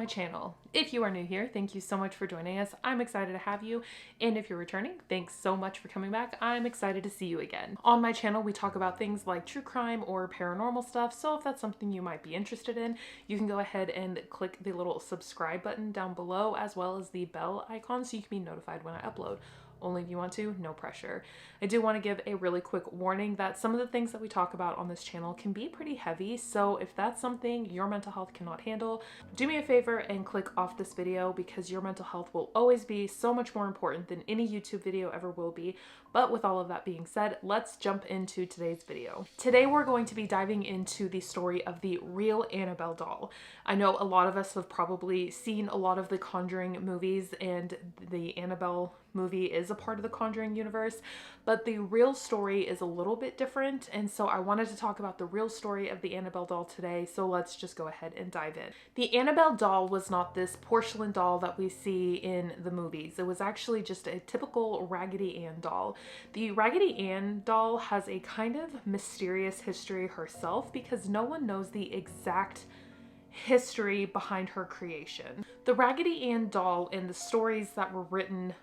my channel. If you are new here, thank you so much for joining us. I'm excited to have you. And if you're returning, thanks so much for coming back. I'm excited to see you again. On my channel, we talk about things like true crime or paranormal stuff. So if that's something you might be interested in, you can go ahead and click the little subscribe button down below, as well as the bell icon so you can be notified when I upload. Only if you want to, no pressure. I do want to give a really quick warning that some of the things that we talk about on this channel can be pretty heavy, so if that's something your mental health cannot handle, do me a favor and click off this video, because your mental health will always be so much more important than any YouTube video ever will be. But with all of that being said, let's jump into today's video. Today we're going to be diving into the story of the real Annabelle doll. I know a lot of us have probably seen a lot of the Conjuring movies, and the Annabelle movie is a part of the Conjuring universe, but the real story is a little bit different, and so I wanted to talk about the real story of the Annabelle doll today, so let's just go ahead and dive in. The Annabelle doll was not this porcelain doll that we see in the movies. It was actually just a typical Raggedy Ann doll. The Raggedy Ann doll has a kind of mysterious history herself, because no one knows the exact history behind her creation. The Raggedy Ann doll and the stories that were written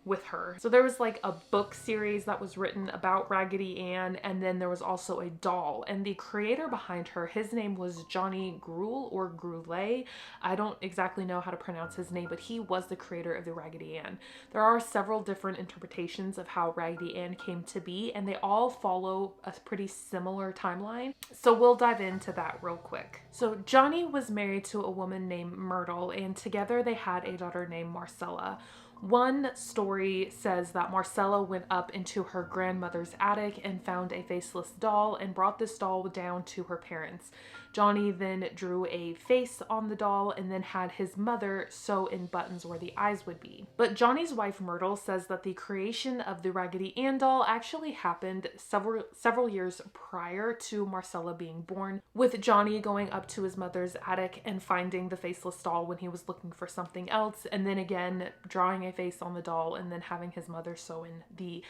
with her. So there was like a book series that was written about Raggedy Ann, and then there was also a doll, and the creator behind her, his name was Johnny Gruelle or Groulet. I don't exactly know how to pronounce his name, but he was the creator of the Raggedy Ann. There are several different interpretations of how Raggedy Ann came to be, and they all follow a pretty similar timeline. So we'll dive into that real quick. So Johnny was married to a woman named Myrtle, and together they had a daughter named Marcella. One story says that Marcella went up into her grandmother's attic and found a faceless doll and brought this doll down to her parents. Johnny then drew a face on the doll and then had his mother sew in buttons where the eyes would be. But Johnny's wife Myrtle says that the creation of the Raggedy Ann doll actually happened several years prior to Marcella being born, with Johnny going up to his mother's attic and finding the faceless doll when he was looking for something else, and then again drawing a face on the doll and then having his mother sew in the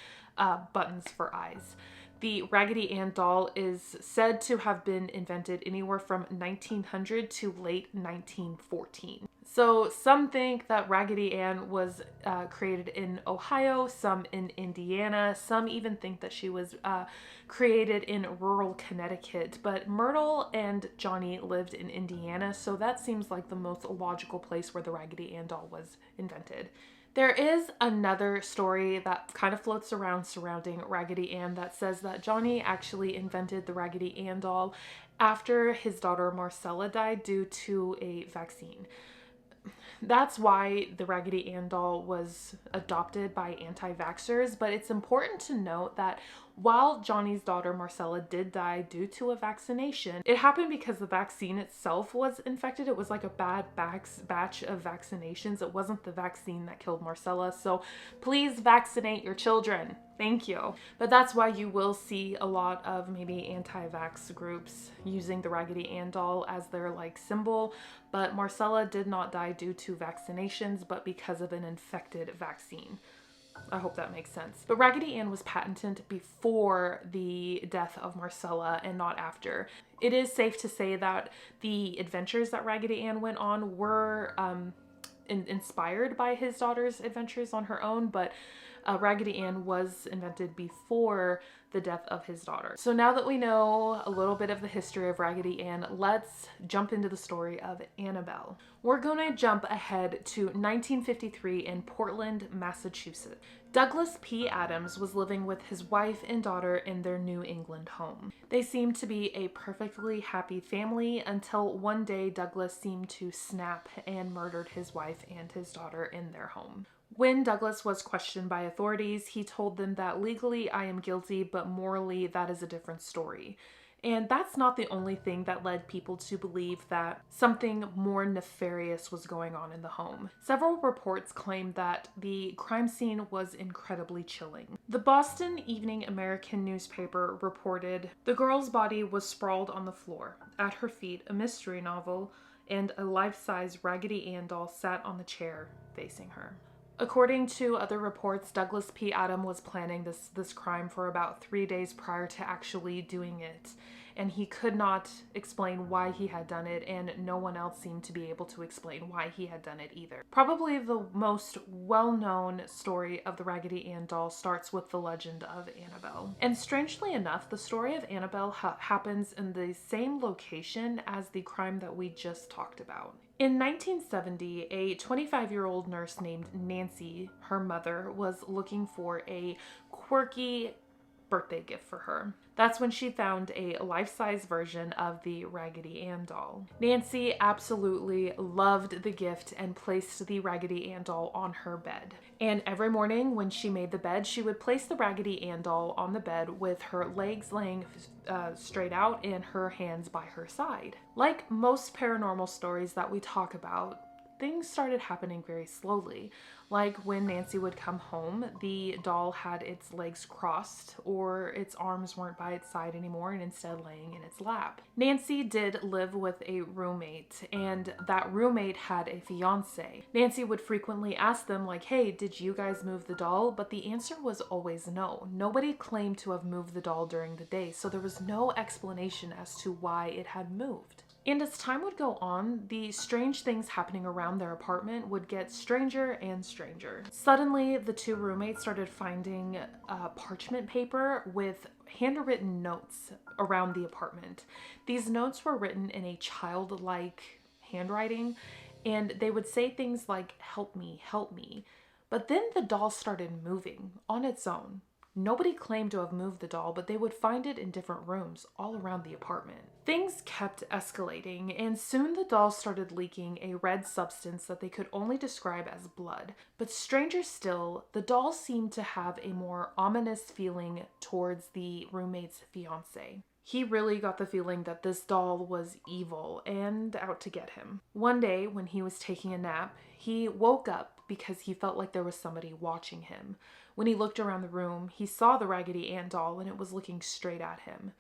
buttons for eyes. The Raggedy Ann doll is said to have been invented anywhere from 1900 to late 1914. So some think that Raggedy Ann was created in Ohio, some in Indiana, some even think that she was created in rural Connecticut, but Myrtle and Johnny lived in Indiana, so that seems like the most logical place where the Raggedy Ann doll was invented. There is another story that kind of floats around surrounding Raggedy Ann that says that Johnny actually invented the Raggedy Ann doll after his daughter Marcella died due to a vaccine. That's why the Raggedy Ann doll was adopted by anti-vaxxers, but it's important to note that while Johnny's daughter Marcella did die due to a vaccination, it happened because the vaccine itself was infected. It was like a bad batch of vaccinations. It wasn't the vaccine that killed Marcella, so please vaccinate your children. Thank you. But that's why you will see a lot of maybe anti-vax groups using the Raggedy Ann doll as their like symbol, but Marcella did not die due to vaccinations, but because of an infected vaccine. I hope that makes sense. But Raggedy Ann was patented before the death of Marcella and not after. It is safe to say that the adventures that Raggedy Ann went on were inspired by his daughter's adventures on her own, but Raggedy Ann was invented before the death of his daughter. So now that we know a little bit of the history of Raggedy Ann, let's jump into the story of Annabelle. We're gonna jump ahead to 1953 in Portland, Massachusetts. Douglas P. Adams was living with his wife and daughter in their New England home. They seemed to be a perfectly happy family until one day Douglas seemed to snap and murdered his wife and his daughter in their home. When Douglas was questioned by authorities, he told them that legally I am guilty, but morally that is a different story. And that's not the only thing that led people to believe that something more nefarious was going on in the home. Several reports claimed that the crime scene was incredibly chilling. The Boston Evening American newspaper reported the girl's body was sprawled on the floor. At her feet, a mystery novel and a life-size Raggedy Ann doll sat on the chair facing her. According to other reports, Douglas P. Adams was planning this crime for about 3 days prior to actually doing it. and he could not explain why he had done it, and no one else seemed to be able to explain why he had done it either. Probably the most well-known story of the Raggedy Ann doll starts with the legend of Annabelle. And strangely enough, the story of Annabelle happens in the same location as the crime that we just talked about. In 1970, a 25-year-old nurse named Nancy, her mother, was looking for a quirky birthday gift for her. That's when she found a life-size version of the Raggedy Ann doll. Nancy absolutely loved the gift and placed the Raggedy Ann doll on her bed. And every morning when she made the bed, she would place the Raggedy Ann doll on the bed with her legs laying straight out and her hands by her side. Like most paranormal stories that we talk about, things started happening very slowly. Like when Nancy would come home, the doll had its legs crossed or its arms weren't by its side anymore and instead laying in its lap. Nancy did live with a roommate, and that roommate had a fiance. Nancy would frequently ask them like, hey, did you guys move the doll? But the answer was always no. Nobody claimed to have moved the doll during the day, so there was no explanation as to why it had moved. And as time would go on, the strange things happening around their apartment would get stranger and stranger. Suddenly, the two roommates started finding parchment paper with handwritten notes around the apartment. These notes were written in a childlike handwriting, and they would say things like, help me, help me. But then the doll started moving on its own. Nobody claimed to have moved the doll, but they would find it in different rooms all around the apartment. Things kept escalating, and soon the doll started leaking a red substance that they could only describe as blood. But stranger still, the doll seemed to have a more ominous feeling towards the roommate's fiance. He really got the feeling that this doll was evil and out to get him. One day, when he was taking a nap, he woke up because he felt like there was somebody watching him. When he looked around the room, he saw the Raggedy Ann doll and it was looking straight at him.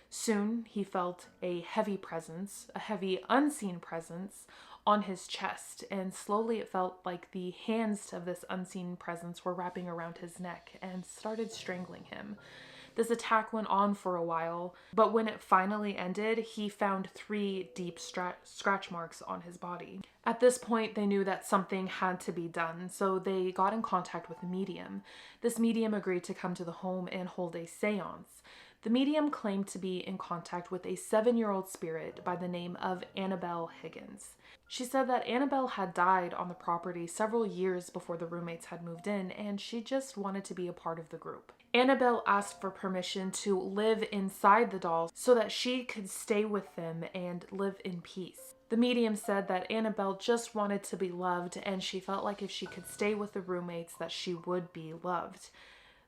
Soon, he felt a heavy presence, a heavy unseen presence on his chest, and slowly it felt like the hands of this unseen presence were wrapping around his neck and started strangling him. This attack went on for a while, but when it finally ended, he found 3 deep scratch marks on his body. At this point, they knew that something had to be done, so they got in contact with a medium. This medium agreed to come to the home and hold a seance. The medium claimed to be in contact with a 7-year-old spirit by the name of Annabelle Higgins. She said that Annabelle had died on the property several years before the roommates had moved in, and she just wanted to be a part of the group. Annabelle asked for permission to live inside the doll so that she could stay with them and live in peace. The medium said that Annabelle just wanted to be loved, and she felt like if she could stay with the roommates that she would be loved.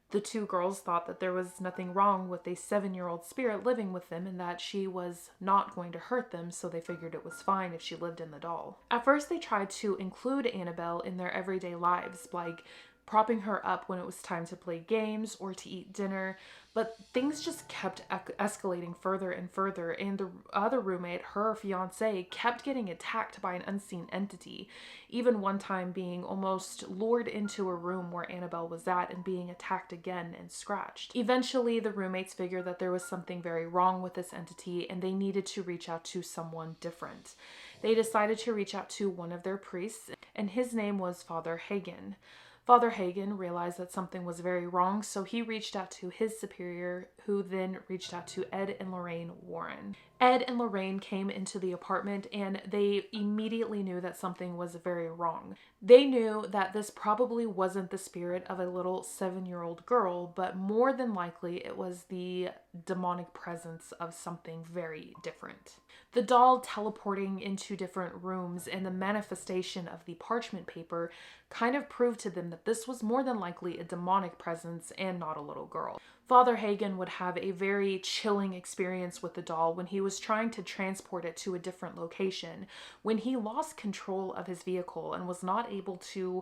The 2 girls thought that there was nothing wrong with a 7-year-old spirit living with them and that she was not going to hurt them, so they figured it was fine if she lived in the doll. At first, they tried to include Annabelle in their everyday lives, like propping her up when it was time to play games or to eat dinner, but things just kept escalating further and further, and the other roommate, her fiance, kept getting attacked by an unseen entity, even one time being almost lured into a room where Annabelle was at and being attacked again and scratched. Eventually, the roommates figured that there was something very wrong with this entity and they needed to reach out to someone different. They decided to reach out to one of their priests, and his name was Father Hagen. Father Hagen realized that something was very wrong, so he reached out to his superior, who then reached out to Ed and Lorraine Warren. Ed and Lorraine came into the apartment and they immediately knew that something was very wrong. They knew that this probably wasn't the spirit of a little 7-year-old girl, but more than likely it was the demonic presence of something very different. The doll teleporting into different rooms and the manifestation of the parchment paper kind of proved to them that this was more than likely a demonic presence and not a little girl. Father Hagen would have a very chilling experience with the doll when he was trying to transport it to a different location, when he lost control of his vehicle and was not able to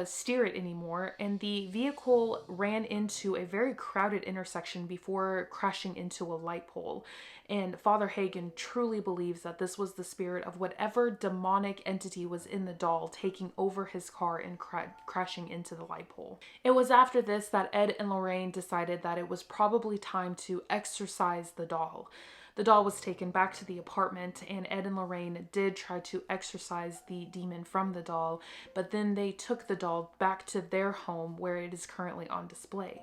steer it anymore, and the vehicle ran into a very crowded intersection before crashing into a light pole. And Father Hagen truly believes that this was the spirit of whatever demonic entity was in the doll taking over his car and crashing into the light pole. It was after this that Ed and Lorraine decided that it was probably time to exorcise the doll. The doll was taken back to the apartment, and Ed and Lorraine did try to exorcise the demon from the doll, but then they took the doll back to their home where it is currently on display.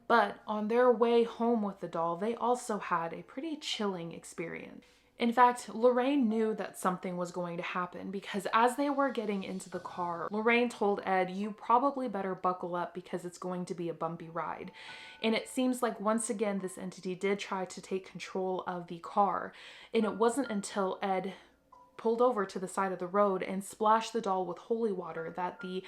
But on their way home with the doll, they also had a pretty chilling experience. In fact, Lorraine knew that something was going to happen because as they were getting into the car, Lorraine told Ed, "You probably better buckle up because it's going to be a bumpy ride." And it seems like once again, this entity did try to take control of the car. And it wasn't until Ed pulled over to the side of the road and splashed the doll with holy water that the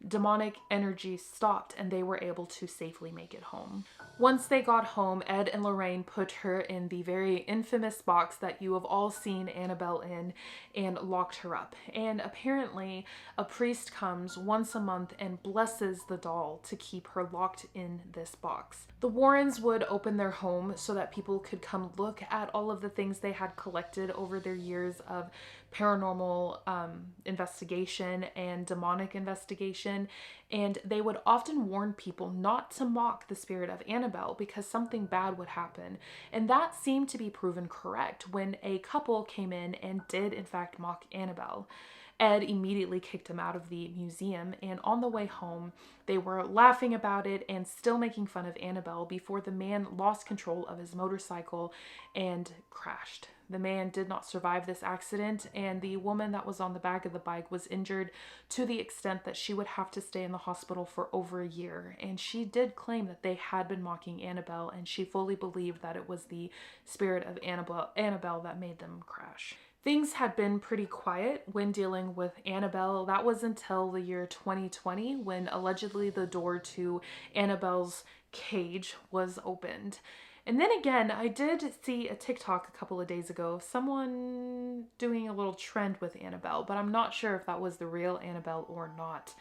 demonic energy stopped and they were able to safely make it home. Once they got home, Ed and Lorraine put her in the very infamous box that you have all seen Annabelle in and locked her up. And apparently a priest comes once a month and blesses the doll to keep her locked in this box. The Warrens would open their home so that people could come look at all of the things they had collected over their years of paranormal investigation and demonic investigation, and they would often warn people not to mock the spirit of Annabelle because something bad would happen. And that seemed to be proven correct when a couple came in and did in fact mock Annabelle. Ed immediately kicked him out of the museum, and on the way home, they were laughing about it and still making fun of Annabelle before the man lost control of his motorcycle and crashed. The man did not survive this accident, and the woman that was on the back of the bike was injured to the extent that she would have to stay in the hospital for over a year. And she did claim that they had been mocking Annabelle, and she fully believed that it was the spirit of Annabelle that made them crash. Things had been pretty quiet when dealing with Annabelle. That was until the year 2020 when allegedly the door to Annabelle's cage was opened. And then again, I did see a TikTok a couple of days ago, someone doing a little trend with Annabelle, but I'm not sure if that was the real Annabelle or not.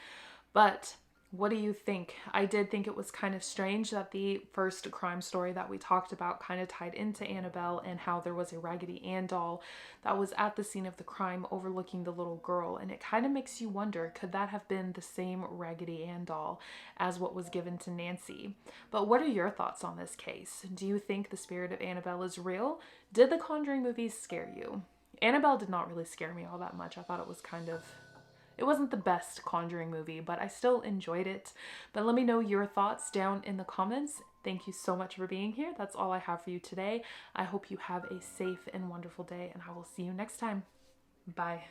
But what do you think? I did think it was kind of strange that the first crime story that we talked about kind of tied into Annabelle and how there was a Raggedy Ann doll that was at the scene of the crime overlooking the little girl. And it kind of makes you wonder, could that have been the same Raggedy Ann doll as what was given to Nancy? But what are your thoughts on this case? Do you think the spirit of Annabelle is real? Did the Conjuring movies scare you? Annabelle did not really scare me all that much. I thought it was it wasn't the best Conjuring movie, but I still enjoyed it. But let me know your thoughts down in the comments. Thank you so much for being here. That's all I have for you today. I hope you have a safe and wonderful day, and I will see you next time. Bye.